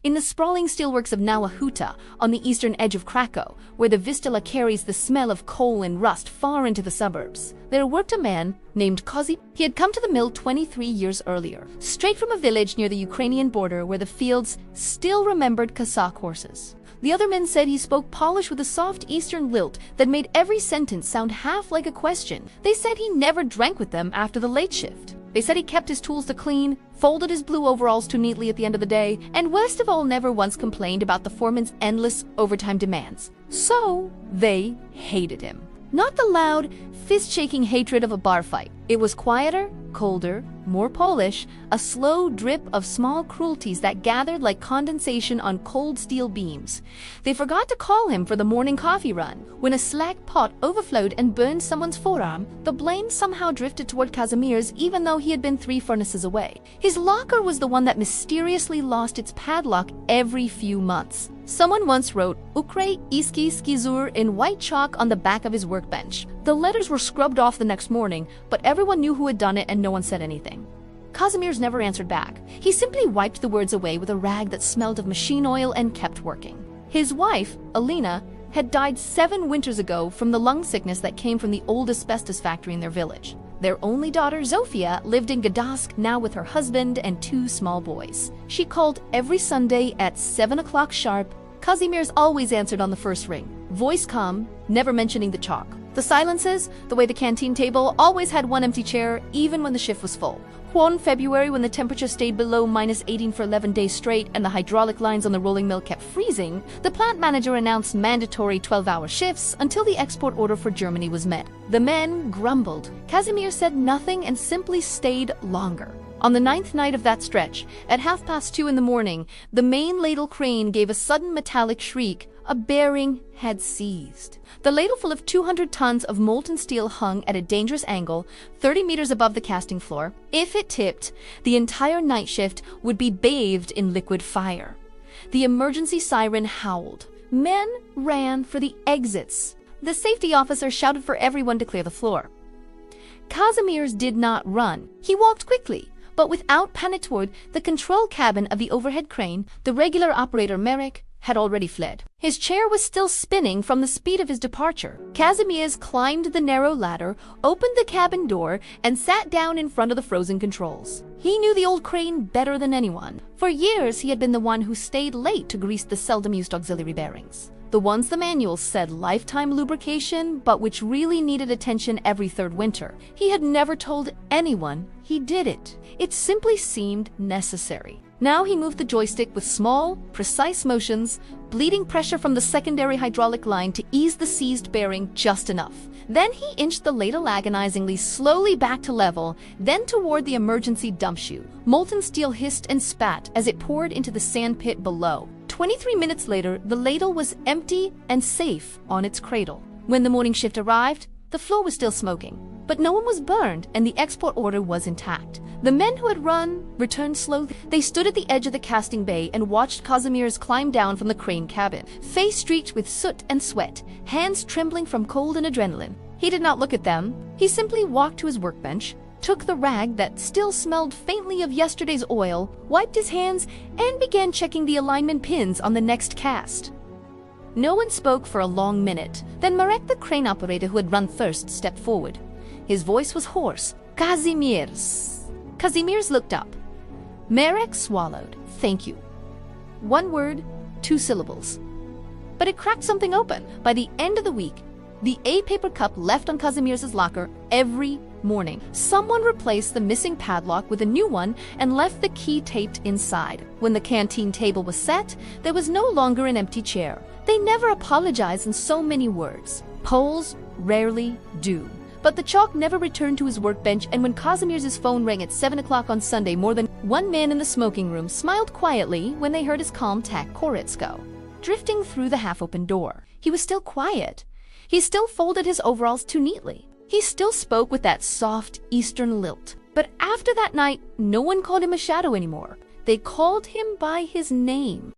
in the sprawling steelworks of Nowa Huta, on the eastern edge of Krakow, where the Vistula carries the smell of coal and rust far into the suburbs, there worked a man named Kozy. He had come to the mill 23 years earlier, straight from a village near the Ukrainian border where the fields still remembered Cossack horses. The other men said he spoke Polish with a soft Eastern lilt that made every sentence sound half like a question. They said he never drank with them after the late shift. They said he kept his tools to clean, folded his blue overalls too neatly at the end of the day, and worst of all, never once complained about the foreman's endless overtime demands. So they hated him. Not the loud, fist-shaking hatred of a bar fight. It was quieter, colder, more Polish, a slow drip of small cruelties that gathered like condensation on cold steel beams. They forgot to call him for the morning coffee run. When a slack pot overflowed and burned someone's forearm, the blame somehow drifted toward Kazimierz even though he had been 3 furnaces away. His locker was the one that mysteriously lost its padlock every few months. Someone once wrote Ukrai Iski Skizur in white chalk on the back of his workbench. The letters were scrubbed off the next morning, but everyone knew who had done it and no one said anything. Kazimierz never answered back. He simply wiped the words away with a rag that smelled of machine oil and kept working. His wife, Alina, had died 7 winters ago from the lung sickness that came from the old asbestos factory in their village. Their only daughter, Zofia, lived in Gdańsk, now with her husband and 2 small boys. She called every Sunday at 7 o'clock sharp. Kazimierz always answered on the first ring, voice calm, never mentioning the chalk. The silences, the way the canteen table always had one empty chair, even when the shift was full. One February, when the temperature stayed below -18 for 11 days straight and the hydraulic lines on the rolling mill kept freezing, the plant manager announced mandatory 12-hour shifts until the export order for Germany was met. The men grumbled. Kazimierz said nothing and simply stayed longer. On the 9th night of that stretch, at 2:30 in the morning, the main ladle crane gave a sudden metallic shriek. A bearing had seized. The ladle full of 200 tons of molten steel hung at a dangerous angle, 30 meters above the casting floor. If it tipped, the entire night shift would be bathed in liquid fire. The emergency siren howled. Men ran for the exits. The safety officer shouted for everyone to clear the floor. Kazimierz did not run. He walked quickly, but without panic toward the control cabin of the overhead crane. The regular operator, Marek, had already fled. His chair was still spinning from the speed of his departure. Kazimierz climbed the narrow ladder, opened the cabin door, and sat down in front of the frozen controls. He knew the old crane better than anyone. For years, he had been the one who stayed late to grease the seldom-used auxiliary bearings. The ones the manuals said lifetime lubrication, but which really needed attention every 3rd winter. He had never told anyone he did it. It simply seemed necessary. Now he moved the joystick with small, precise motions, bleeding pressure from the secondary hydraulic line to ease the seized bearing just enough. Then he inched the ladle agonizingly slowly back to level, then toward the emergency dump chute. Molten steel hissed and spat as it poured into the sand pit below. 23 minutes later, the ladle was empty and safe on its cradle. When the morning shift arrived, the floor was still smoking, but no one was burned and the export order was intact. The men who had run returned slowly. They stood at the edge of the casting bay and watched Kazimierz climb down from the crane cabin, face streaked with soot and sweat, hands trembling from cold and adrenaline. He did not look at them. He simply walked to his workbench, took the rag that still smelled faintly of yesterday's oil, wiped his hands, and began checking the alignment pins on the next cast. No one spoke for a long minute. Then Marek, the crane operator who had run first, stepped forward. His voice was hoarse. Kazimierz. Kazimierz looked up. Marek swallowed. Thank you. 1 word, 2 syllables. But it cracked something open. By the end of the week, the A-paper cup left on Kazimierz's locker every morning. Someone replaced the missing padlock with a new one and left the key taped inside. When the canteen table was set, there was no longer an empty chair. They never apologized in so many words. Poles rarely do. But the chalk never returned to his workbench, and when Kazimierz's phone rang at 7 o'clock on Sunday, more than one man in the smoking room smiled quietly when they heard his calm tack Koretsko drifting through the half-open door. He was still quiet. He still folded his overalls too neatly. He still spoke with that soft Eastern lilt. But after that night, no one called him a shadow anymore. They called him by his name.